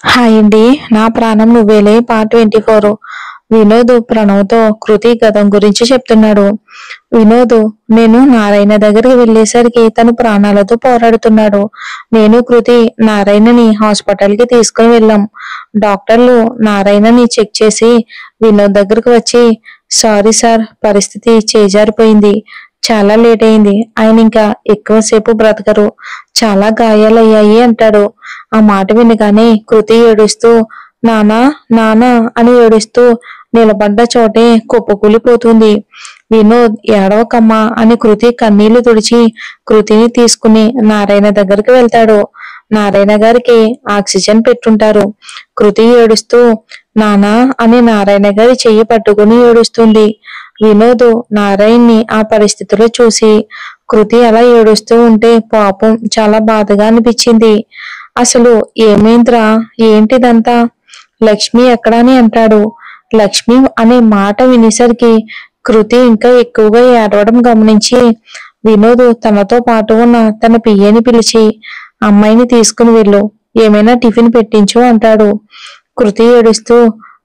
Hi అండి. నా ప్రాణం నువ్వేలే పార్ట్ 24. వినోద్ ప్రణవ్తో కృతి గతం గురించి చెప్తున్నాడు. వినోద్, నేను నారాయణ దగ్గరికి వెళ్ళేసరికి తను ప్రాణాలతో పోరాడుతున్నాడు. నేను కృతి నారాయణని హాస్పిటల్కి తీసుకుని వెళ్ళాం. డాక్టర్లు నారాయణని చెక్ చేసి వినోద్ దగ్గరకు వచ్చి, సారీ సార్, పరిస్థితి చేజారిపోయింది, చాలా లేట్ అయింది, ఆయన ఇంకా ఎక్కువసేపు బ్రతకరు, చాలా గాయాలయ్యాయి అంటాడు. ఆ మాట వినగానే కృతి ఏడుస్తూ నానా నానా అని ఏడుస్తూ నిలబడ్డ చోటే కుప్పకూలిపోతుంది. వినోద్, ఏడవకమ్మా అని కృతి కన్నీళ్లు తుడిచి కృతిని తీసుకుని నారాయణ దగ్గరికి వెళ్తాడు. నారాయణ గారికి ఆక్సిజన్ పెట్టుంటారు. కృతి ఏడుస్తూ నానా అని నారాయణ గారి చెయ్యి పట్టుకుని ఏడుస్తుంది. వినోద్ నారాయణ్ని ఆ పరిస్థితిలో చూసి కృతి అలా ఏడుస్తూ ఉంటే పాపం చాలా బాధగా అనిపించింది. అసలు ఏమైందిరా, ఏంటిదంతా, లక్ష్మి ఎక్కడా అని అంటాడు. లక్ష్మి అనే మాట వినేసరికి కృతి ఇంకా ఎక్కువగా ఏడవడం గమనించి వినోద్ తనతో పాటు ఉన్న తన పియ్యని పిలిచి అమ్మాయిని తీసుకుని వెళ్ళు, ఏమైనా టిఫిన్ పెట్టించు అంటాడు. కృతి ఏడుస్తూ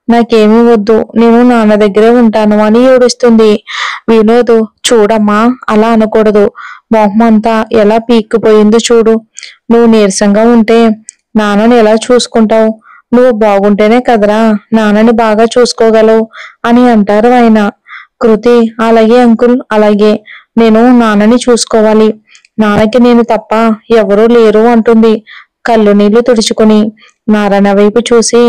నాకేమీ వద్దు, నేను నాన్న దగ్గరే ఉంటాను అని ఏడుస్తుంది. వినోద్, చూడమ్మా, అలా అనకూడదు, మొహం అంతా ఎలా పీక్కుపోయిందో చూడు, నువ్వు నీరసంగా ఉంటే నాన్నని ఎలా చూసుకుంటావు, నువ్వు బాగుంటేనే కదరా నాన్నని బాగా చూసుకోగలవు అని అంటారు ఆయన. కృతి, అలాగే అంకుల్, అలాగే, నేను నాన్నని చూసుకోవాలి, నాన్నకి నేను తప్ప ఎవరూ లేరు అంటుంది కళ్ళు నీళ్లు తుడుచుకుని. నారాయణ వైపు చూసి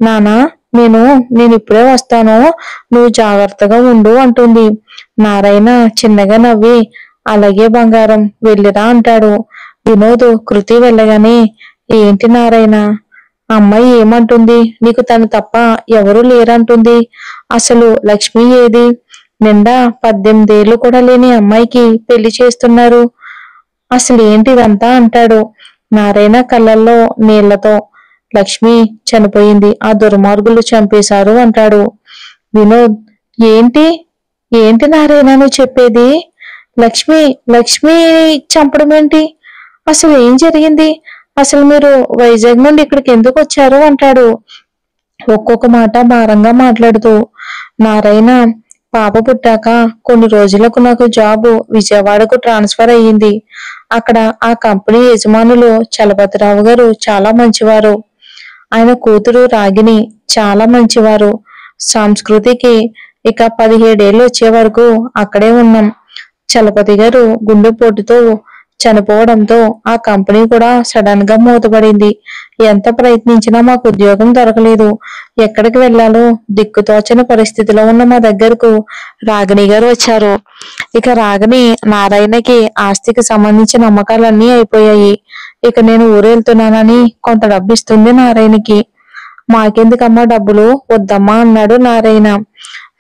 నానా, నేను ఇప్పుడే వస్తాను, నువ్వు జాగ్రత్తగా ఉండు అంటుంది. నారాయణ చిన్నగా నవ్వి అలాగే బంగారం, వెళ్ళిరా అంటాడు. వినోద్ కృతి వెళ్ళగానే ఏంటి నారాయణ, అమ్మాయి ఏమంటుంది, నీకు తను తప్ప ఎవరూ లేరంటుంది, అసలు లక్ష్మి ఏది, నిండా 18 ఏళ్ళు కూడా లేని అమ్మాయికి పెళ్లి చేస్తున్నారు, అసలు ఏంటిదంతా అంటాడు. నారాయణ కళ్ళల్లో నీళ్లతో లక్ష్మి చనిపోయింది, ఆ దుర్మార్గులు చంపేశారు అంటాడు. వినోద్, ఏంటి ఏంటి నారాయణ నువ్వు చెప్పేది, లక్ష్మి లక్ష్మి చంపడం ఏంటి, అసలు ఏం జరిగింది, అసలు మీరు వైజాగ్ నుండి ఇక్కడికి ఎందుకు వచ్చారు అంటాడు. ఒక్కొక్క మాట భారంగా మాట్లాడుతూ నారాయణ, పాప పుట్టాక కొన్ని రోజులకు నాకు జాబు విజయవాడకు ట్రాన్స్ఫర్ అయ్యింది. అక్కడ ఆ కంపెనీ యజమానులు చలపతిరావు గారు చాలా మంచివారు, ఆయన కూతురు రాగిని చాలా మంచివారు. సంస్కృతికి ఇక 17 ఏళ్ళు వచ్చే వరకు అక్కడే ఉన్నాం. చలపతి గారు గుండెపోటుతో చనిపోవడంతో ఆ కంపెనీ కూడా సడన్ గా మూతపడింది. ఎంత ప్రయత్నించినా మాకు ఉద్యోగం దొరకలేదు. ఎక్కడికి వెళ్లాలో దిక్కుతోచని పరిస్థితిలో ఉన్న మా దగ్గరకు రాగిణి గారు వచ్చారు. ఇక రాగిణి నారాయణకి ఆస్తికి సంబంధించిన అమ్మకాలన్నీ అయిపోయాయి. ఇక నేను ఊరు వెళ్తున్నానని కొంత డబ్బు ఇస్తుంది నారాయణకి. మాకెందుకమ్మా డబ్బులు, వద్దమ్మా అన్నాడు నారాయణ.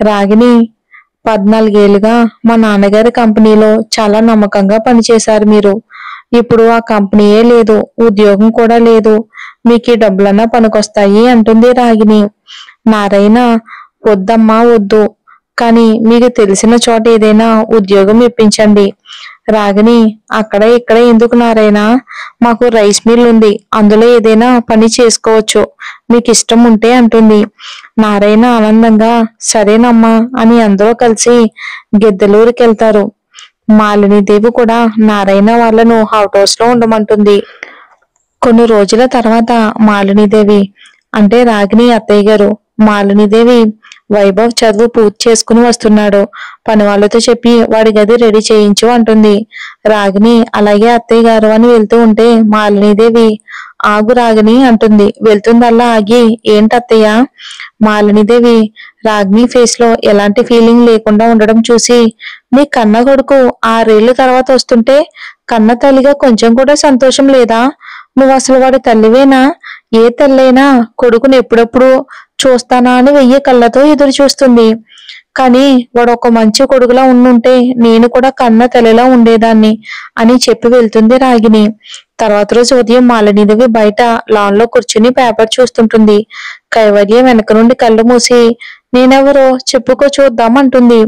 రాగిణి, 14 ఏళ్ళుగా మా నాన్నగారి కంపెనీలో చాలా నమ్మకంగా పనిచేశారు మీరు. ఇప్పుడు ఆ కంపెనీయే లేదు, ఉద్యోగం కూడా లేదు, మీకు ఈ డబ్బులన్నా పనికొస్తాయి అంటుంది రాగిణి. నారాయణ, వద్దమ్మా వద్దు, కానీ మీకు తెలిసిన చోట ఏదైనా ఉద్యోగం ఇప్పించండి. రాగిణి, అక్కడ ఇక్కడ ఎందుకు నారాయణ, మాకు రైస్ మిల్ ఉంది, అందులో ఏదైనా పని చేసుకోవచ్చు, మీకు ఇష్టం ఉంటే అంటుంది. నారాయణ ఆనందంగా సరేనమ్మా అని అందరూ కలిసి గిద్దలూరుకి వెళ్తారు. మాలినీదేవి కూడా నారాయణ వాళ్ళను హౌస్ లో ఉండమంటుంది. కొన్ని రోజుల తర్వాత మాలినీదేవి అంటే రాగిణి అత్తయ్య గారు, మాలినీదేవి వైభవ్ చదువు పూర్తి చేసుకుని వస్తున్నాడు, పని వాళ్ళతో చెప్పి వాడి గది రెడీ చేయించు అంటుంది. రాగిణి అలాగే అత్తయ్య గారు అని వెళ్తూ ఉంటే మాలినీదేవి ఆగు రాగిణి అంటుంది. వెళ్తుందల్లా ఆగి ఏంటి అత్తయ్య. మాలినీదేవి రాగిణి ఫేస్ లో ఎలాంటి ఫీలింగ్ లేకుండా ఉండడం చూసి, నీ కన్న కొడుకు 6 ఏళ్ల తర్వాత వస్తుంటే కన్న తల్లిగా కొంచెం కూడా సంతోషం లేదా, నువ్వు అసలు వాడి తల్లివేనా, ఏ తల్లైనా కొడుకుని ఎప్పుడెప్పుడు చూస్తానా అని 1000 కళ్ళతో ఎదురు చూస్తుంది, కానీ వాడు ఒక మంచి కొడుకులా ఉండుంటే నేను కూడా కన్న తల్లిలా ఉండేదాన్ని అని చెప్పి వెళ్తుంది రాగిణి. తర్వాత రోజు ఉదయం మాలినీదేవి బయట లాన్ లో కూర్చుని పేపర్ చూస్తుంటుంది. కైవల్య వెనక నుండి కళ్ళు మూసి నేనెవరో చెప్పుకో చూద్దాం అంటుంది.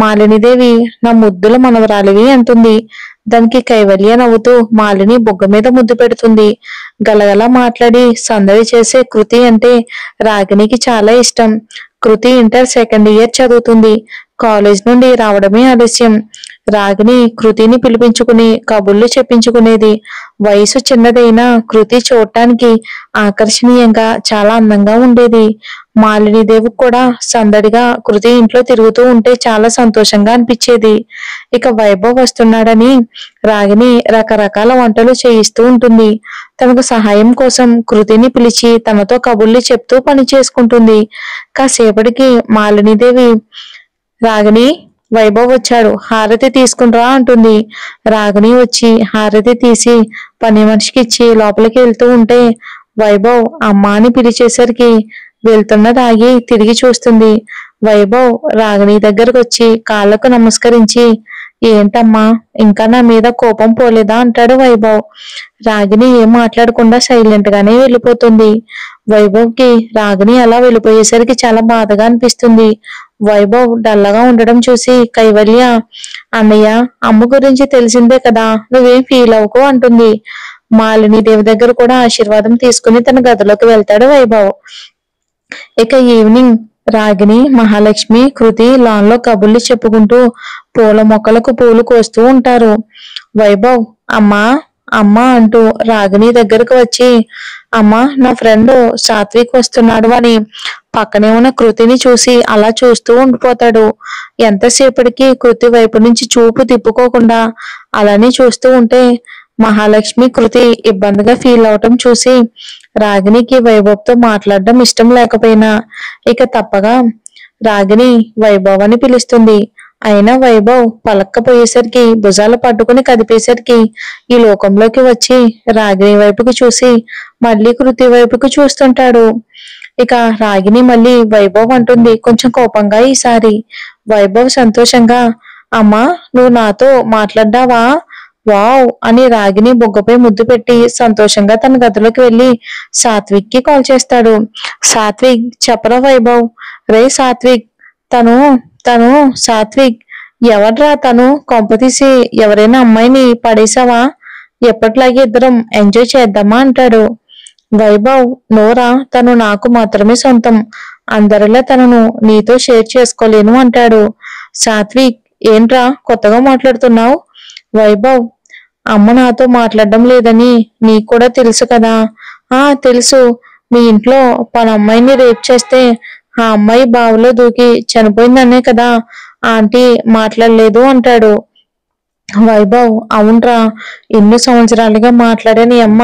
మాలినీదేవి, నా ముద్దుల మనవరాలివి అంటుంది. దానికి కైవల్య నవ్వుతూ మాలిని బొగ్గ మీద ముద్దు పెడుతుంది. గలగల మాట్లాడి సందడి చేసే కృతి అంటే రాగిణికి చాలా ఇష్టం. కృతి ఇంటర్ సెకండ్ ఇయర్ చదువుతుంది. కాలేజ్ నుండి రావడమే ఆలస్యం. రాగిణి కృతిని పిలిపించుకుని కబుర్లు చెప్పించుకునేది. వయసు చిన్నదైనా కృతి చూడటానికి ఆకర్షణీయంగా చాలా అందంగా ఉండేది. మాలినీదేవికి కూడా సందడిగా కృతి ఇంట్లో తిరుగుతూ ఉంటే చాలా సంతోషంగా అనిపించేది. ఇక వైభవ్ వస్తున్నాడని రాగిణి రకరకాల వంటలు చేయిస్తూ ఉంటుంది. తనకు సహాయం కోసం కృతిని పిలిచి తనతో కబుర్లు చెప్తూ పని చేసుకుంటుంది. కాసేపటికి మాలినీదేవి, రాగిణి, వైభవ్ వచ్చాడు, హారతి తీసుకునిరా అంటుంది. రాగిణి వచ్చి హారతి తీసి పని మనిషికి ఇచ్చి లోపలికి వెళ్తూ ఉంటే వైభవ్ అమ్మా అని పిలిచేసరికి వెళ్తున్నది ఆగి తిరిగి చూస్తుంది. వైభవ్ రాగిణి దగ్గరకు వచ్చి కాళ్ళకు నమస్కరించి, ఏంటమ్మా ఇంకా నా మీద కోపం పోలేదా అంటాడు వైభవ్. రాగిణి ఏం మాట్లాడకుండా సైలెంట్ గానే వెళ్ళిపోతుంది. వైభవ్ కి రాగిణి అలా వెళ్ళిపోయేసరికి చాలా బాధగా అనిపిస్తుంది. వైభవ్ డల్లగా ఉండడం చూసి కైవల్య, అన్నయ్య అమ్మ గురించి తెలిసిందే కదా, నువ్వేం ఫీల్ అవ్వకు అంటుంది. మాలినీదేవి దగ్గర కూడా ఆశీర్వాదం తీసుకుని తన గదిలోకి వెళ్తాడు వైభవ్. ఇక ఈవినింగ్ రాగిణి, మహాలక్ష్మి, కృతి లాన్ లో కబుర్లు చెప్పుకుంటూ పూల మొక్కలకు పూలు కోస్తూ ఉంటారు. వైభవ్ అమ్మా అమ్మా అంటూ రాగిణి దగ్గరకు వచ్చి, అమ్మా నా ఫ్రెండ్ సాత్విక్ వస్తున్నాడు అని పక్కనే ఉన్న కృతిని చూసి అలా చూస్తూ ఉండిపోతాడు. ఎంతసేపటికి కృతి వైపు నుంచి చూపు తిప్పుకోకుండా అలానే చూస్తూ ఉంటే మహాలక్ష్మి, కృతి ఇబ్బందిగా ఫీల్ అవటం చూసి రాగిణికి వైభవ్తో మాట్లాడడం ఇష్టం లేకపోయినా ఇక తప్పగా రాగిణి వైభవ్ అని పిలుస్తుంది. అయినా వైభవ్ పలక్కపోయేసరికి భుజాలు పట్టుకుని కదిపేసరికి ఈ లోకంలోకి వచ్చి రాగిణి వైపుకి చూసి మళ్ళీ కృతి వైపుకి చూస్తుంటాడు. ఇక రాగిణి మళ్ళీ వైభవ్ అంటుంది, కొంచెం కోపంగా ఈసారి. వైభవ్ సంతోషంగా, అమ్మా నువ్వు నాతో మాట్లాడ్డావా, వావ్ అని రాగిణి బొగ్గపై ముద్దు పెట్టి సంతోషంగా తన గదిలోకి వెళ్లి సాత్విక్ కి కాల్ చేస్తాడు. సాత్విక్, చెప్పరా వైభవ్. రే సాత్విక్, తను తను సాత్విక్, ఎవడ్రా తను, కొంపతీసి ఎవరైనా అమ్మాయిని పడేసావా, ఎప్పట్లాగే ఇద్దరం ఎంజాయ్ చేద్దామా అంటాడు. వైభవ్, నోరా, తను నాకు మాత్రమే సొంతం, అందరిలా తనను నీతో షేర్ చేసుకోలేను అంటాడు. సాత్విక్, ఏంట్రా కొత్తగా మాట్లాడుతున్నావు. వైభవ్, అమ్మ నాతో మాట్లాడడం లేదని నీకు కూడా తెలుసు కదా. తెలుసు, మీ ఇంట్లో పని అమ్మాయిని రేప్ చేస్తే ఆ అమ్మాయి బావిలో దూకి చనిపోయిందనే కదా ఆంటీ మాట్లాడలేదు అంటాడు. వైభవ్, అవునరా, ఎన్ని సంవత్సరాలుగా మాట్లాడే నీ అమ్మ,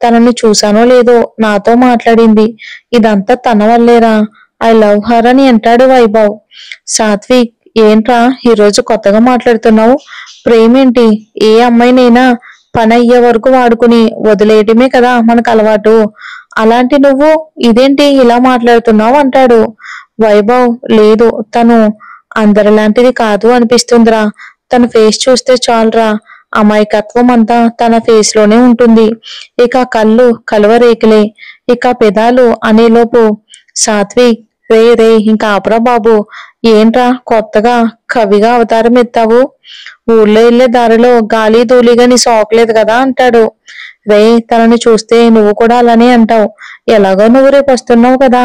తనని చూసానో లేదో నాతో మాట్లాడింది, ఇదంతా తన వల్లేరా, ఐ లవ్ హర్ అని అంటాడు వైభవ్. సాత్విక్, ఏంట్రా ఈరోజు కొత్తగా మాట్లాడుతున్నావు, ప్రేమేంటి, ఏ అమ్మాయినైనా పని అయ్యే వరకు వాడుకుని వదిలేయటమే కదా మనకు అలవాటు, అలాంటి నువ్వు ఇదేంటి ఇలా మాట్లాడుతున్నావు అంటాడు. వైభవ్, లేదు, తను అందరిలాంటిది కాదు అనిపిస్తుందిరా, తన ఫేస్ చూస్తే చాలురా, అమాయకత్వం అంతా తన ఫేస్ లోనే ఉంటుంది, ఇక కళ్ళు కలువరేకులే, ఇక పెదాలు అనేలోపు. సాత్విక్, రే రే ఇంకా ఆపరా బాబు, ఏంట్రా కొత్తగా కవిగా అవతారం ఎత్తావు, ఊళ్ళో వెళ్లే దారిలో గాలి ధూళిగా నీ సోకలేదు కదా అంటాడు. రే, తనని చూస్తే నువ్వు కూడా అలానే అంటావు, ఎలాగో నువ్వు రేపు వస్తున్నావు కదా,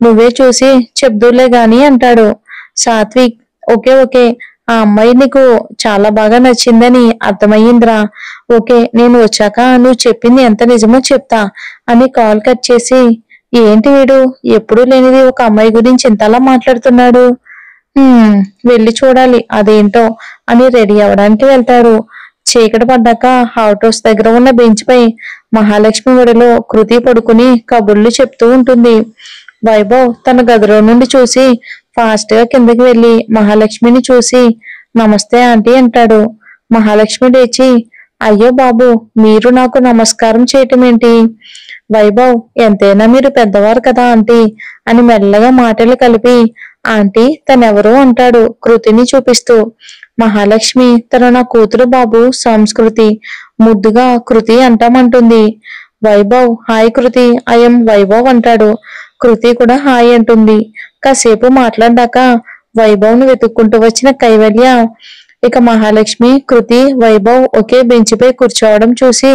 నువ్వే చూసి చెప్దూలే గాని అంటాడు. సాత్విక్, ఓకే ఓకే, ఆ అమ్మాయి నీకు చాలా బాగా నచ్చిందని అర్థమయ్యిందిరా, ఓకే నేను వచ్చాక నువ్వు చెప్పింది ఎంత నిజమో చెప్తా అని కాల్ కట్ చేసి, ఏంటి వీడు ఎప్పుడూ లేనిది ఒక అమ్మాయి గురించి ఇంతలా మాట్లాడుతున్నాడు, వెళ్ళి చూడాలి అదేంటో అని రెడీ అవడానికి వెళ్తారు. చీకటి పడ్డాక హౌట్ హౌస్ దగ్గర ఉన్న బెంచ్ పై మహాలక్ష్మి ఒడిలో కృతి పడుకుని కబుర్లు చెప్తూ ఉంటుంది. వైభవ్ తన గదిలో నుండి చూసి ఫాస్ట్ గా కిందకి వెళ్లి మహాలక్ష్మిని చూసి, నమస్తే ఆంటీ అంటాడు. మహాలక్ష్మి లేచి, అయ్యో బాబు, మీరు నాకు నమస్కారం చేయటం ఏంటి. వైభవ్, ఎంతైనా మీరు పెద్దవారు కదా ఆంటీ అని మెల్లగా మాటలు కలిపి, ఆంటీ తనెవరు అంటాడు కృతిని చూపిస్తూ. మహాలక్ష్మి, తన నా కూతురు బాబు సంస్కృతి, ముద్దుగా కృతి అంటామంటుంది. వైభవ్, హాయ్ కృతి, ఐఎం వైభవ్ అంటాడు. కృతి కూడా హాయ్ అంటుంది. కాసేపు మాట్లాడాక వైభవ్ ను వెతుక్కుంటూ వచ్చిన కైవల్య, ఇక మహాలక్ష్మి, కృతి, వైభవ్ ఒకే బెంచిపై కూర్చోవడం చూసి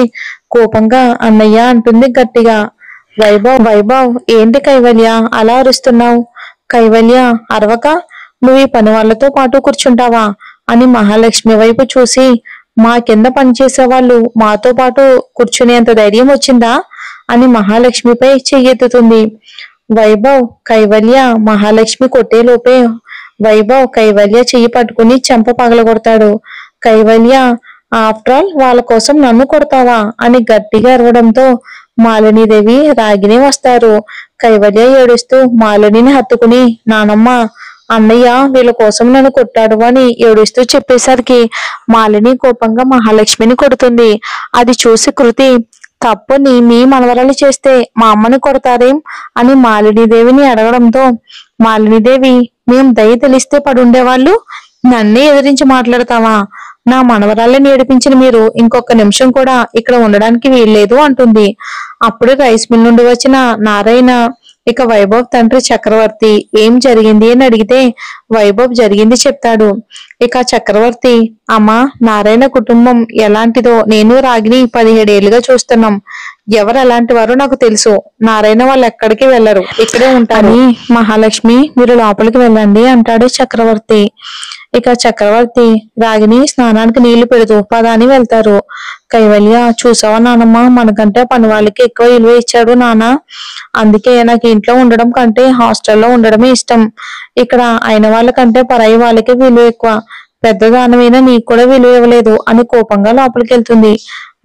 కోపంగా అన్నయ్య అంటుంది గట్టిగా. వైభవ్ వైభవ్ ఏంటి కైవల్య అలా అరుస్తున్నావు? కైవల్య అరవక, నువ్వు ఈ పని వాళ్ళతో పాటు కూర్చుంటావా అని మహాలక్ష్మి వైపు చూసి, మా కింద పనిచేసే వాళ్ళు మాతో పాటు కూర్చునేంత ధైర్యం వచ్చిందా అని మహాలక్ష్మిపై చెయ్యెత్తుతుంది. వైభవ్ కైవల్య మహాలక్ష్మి కొట్టేలోపే వైభవ్ కైవల్య చెయ్యి పట్టుకుని చెంప పగలగొడతాడు. కైవల్య, ఆఫ్టర్ ఆల్ వాళ్ళ కోసం నన్ను కొడతావా అని గట్టిగా అరవడంతో మాలినీదేవి, రాగిని వస్తారు. కైవల్య ఏడుస్తూ మాలినిని హత్తుకుని, నానమ్మ, అన్నయ్య వీళ్ళ కోసం నన్ను కొట్టాడు అని ఏడుస్తూ చెప్పేసరికి మాలిని కోపంగా మహాలక్ష్మిని కొడుతుంది. అది చూసి కృతి, తప్పుని మీ మనవరాలు చేస్తే మా అమ్మని కొడతారేం అని మాలినీదేవిని అడగడంతో మాలినీదేవి, మేం దయ తెలిస్తే పడుండేవాళ్ళు, నన్నే ఎదిరించి మాట్లాడతావా? నా మనవరాళ్ళని ఏడిపించిన మీరు ఇంకొక నిమిషం కూడా ఇక్కడ ఉండడానికి వీల్లేదు అంటుంది. అప్పుడు రైస్ మిల్ నుండి వచ్చిన నారాయణ ఇక వైభవ్ తండ్రి చక్రవర్తి ఏం జరిగింది అని అడిగితే వైభవ్ జరిగింది చెప్తాడు. ఇక చక్రవర్తి, అమ్మా, నారాయణ కుటుంబం ఎలాంటిదో నేను రాగిని 17 ఏళ్లుగా చూస్తున్నాం. ఎవరు ఎలాంటి వారో నాకు తెలుసు. నారాయణ వాళ్ళు ఎక్కడికి వెళ్లరు, ఇక్కడే ఉంటారు. మహాలక్ష్మి, మీరు లోపలికి వెళ్ళండి అంటాడు చక్రవర్తి. ఇక చక్రవర్తి రాగిని స్నానానికి నీళ్లు పెడుతూ పదా అని వెళ్తారు. కైవల్య, చూసావా నానమ్మ, మనకంటే పని వాళ్ళకి ఎక్కువ విలువ ఇచ్చాడు నాన్న. అందుకే నాకు ఇంట్లో ఉండడం కంటే హాస్టల్లో ఉండడమే ఇష్టం. ఇక్కడ అయిన వాళ్ళకంటే పరాయి వాళ్ళకే విలువ ఎక్కువ. పెద్దదానమైనా నీకు కూడా విలువ ఇవ్వలేదు అని కోపంగా లోపలికి వెళ్తుంది.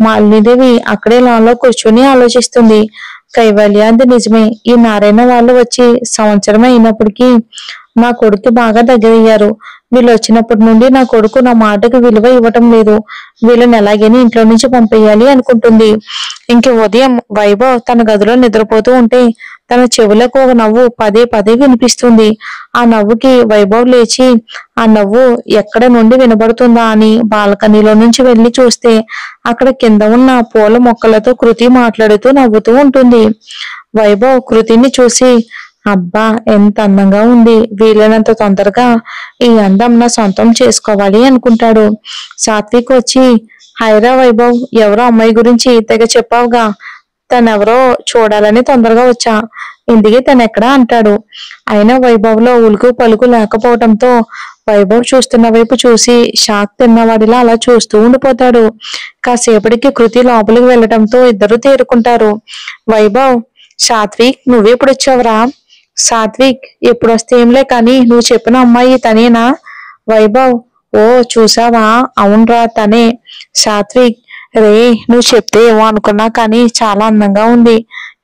మాలినీదేవి అక్కడే లాన్లో కూర్చొని ఆలోచిస్తుంది. కైవల్య, అది నిజమే. ఈ నారాయణ వాళ్ళు వచ్చి సంవత్సరం అయినప్పటికీ నా కొడుకు బాగా దగ్గరయ్యారు. వీళ్ళు వచ్చినప్పటి నుండి నా కొడుకు నా మాటకు విలువ ఇవ్వటం లేదు. వీళ్ళని ఎలాగైనా ఇంట్లో నుంచి పంపేయాలి అనుకుంటుంది. ఇంక ఉదయం వైభవ్ తన గదిలో నిద్రపోతూ ఉంటే తన చెవులకు ఒక నవ్వు పదే పదే వినిపిస్తుంది. ఆ నవ్వుకి వైభవ్ లేచి ఆ నవ్వు ఎక్కడ నుండి వినబడుతుందా అని బాల్కనీలో నుంచి వెళ్లి చూస్తే అక్కడ కింద ఉన్న పూల మొక్కలతో కృతి మాట్లాడుతూ నవ్వుతూ ఉంటుంది. వైభవ్ కృతిని చూసి, అబ్బా ఎంత అందంగా ఉంది, వీలైనంత తొందరగా ఈ అందం నా సొంతం చేసుకోవాలి అనుకుంటాడు. సాత్విక్ వచ్చి, హైరా వైభవ్, ఎవరో అమ్మాయి గురించి తెగ చెప్పావుగా, తనెవరో చూడాలని తొందరగా వచ్చా, ఇందుకే తనెక్కడా అంటాడు. అయినా వైభవ్ లో ఉలుకు పలుకు లేకపోవడంతో వైభవ్ చూస్తున్న వైపు చూసి షాక్ తిన్నవాడిలా అలా చూస్తూ ఉండిపోతాడు. కాసేపటికి కృతి లోపలికి వెళ్ళటంతో ఇద్దరు తేరుకుంటారు. వైభవ్, సాత్విక్ నువ్వెప్పుడు వచ్చావురా? సాత్విక్, ఎప్పుడు వస్తే ఏంలే కానీ నువ్వు చెప్పిన అమ్మాయి తనేనా? వైభవ్, ఓ చూసావా, అవునరా తనే. సాత్విక్, రే నువ్వు చెప్తే ఏమో అనుకున్నా కానీ చాలా అందంగా ఉంది.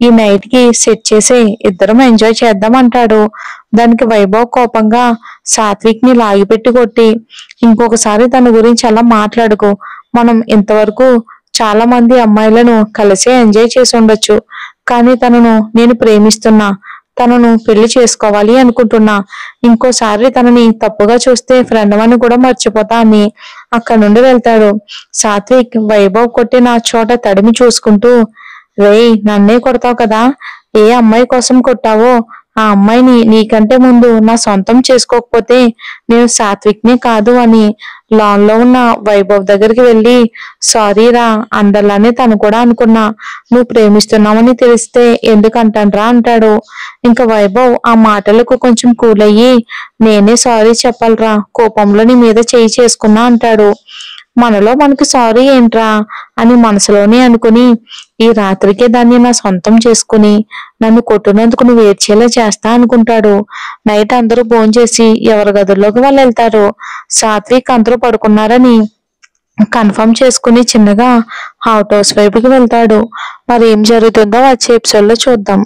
ఈ నైట్ కి సెట్ చేసి ఇద్దరం ఎంజాయ్ చేద్దాం అంటాడు. దానికి వైభవ్ కోపంగా సాత్విక్ ని లాగిపెట్టి కొట్టి, ఇంకొకసారి తన గురించి అలా మాట్లాడుకో. మనం ఇంతవరకు చాలా మంది అమ్మాయిలను కలిసే ఎంజాయ్ చేసి ఉండొచ్చు, కానీ తనను నేను ప్రేమిస్తున్నా, తనను పెళ్లి చేసుకోవాలి అనుకుంటున్నా. ఇంకోసారి తనని తప్పుగా చూస్తే ఫ్రెండ్ అని కూడా మర్చిపోతా అని అక్కడి నుండి వెళ్తాడు. సాత్విక్ వైభవ్ కొట్టిన చోట తడిమి చూసుకుంటూ, రేయ్ నన్నే కొడతావు కదా, ఏ అమ్మాయి కోసం కొట్టావో ఆ అమ్మాయిని నీకంటే ముందు నా సొంతం చేసుకోకపోతే నేను సాత్విక్ ని కాదు అని లాన్ లో ఉన్న వైభవ్ దగ్గరికి వెళ్ళి, సారీరా, అందరిలానే తను కూడా అనుకున్నా, నువ్వు ప్రేమిస్తున్నావని తెలిస్తే ఎందుకంటాన్రా అంటాడు. ఇంకా వైభవ్ ఆ మాటలకు కొంచెం కూల్ అయ్యి, నేనే సారీ చెప్పాలరా, కోపంలో నీ మీద చేయి చేసుకున్నా అంటాడు. మనలో మనకి సారీ ఏంట్రా అని మనసులోనే అనుకుని ఈ రాత్రికే దాన్ని నా సొంతం చేసుకుని నన్ను కొట్టినందుకు నువ్వు ఏడ్చేలా చేస్తా అనుకుంటాడు. నైట్ అందరూ భోంచేసి ఎవరి గదుల్లోకి వాళ్ళు వెళ్తారు. సాత్విక్ అందరూ పడుకున్నారని కన్ఫర్మ్ చేసుకుని చిన్నగా అవుట్ హౌస్ వైపుకి వెళ్తాడు. మరి ఏం జరుగుతుందో వచ్చే ఎపిసోడ్ లో చూద్దాం.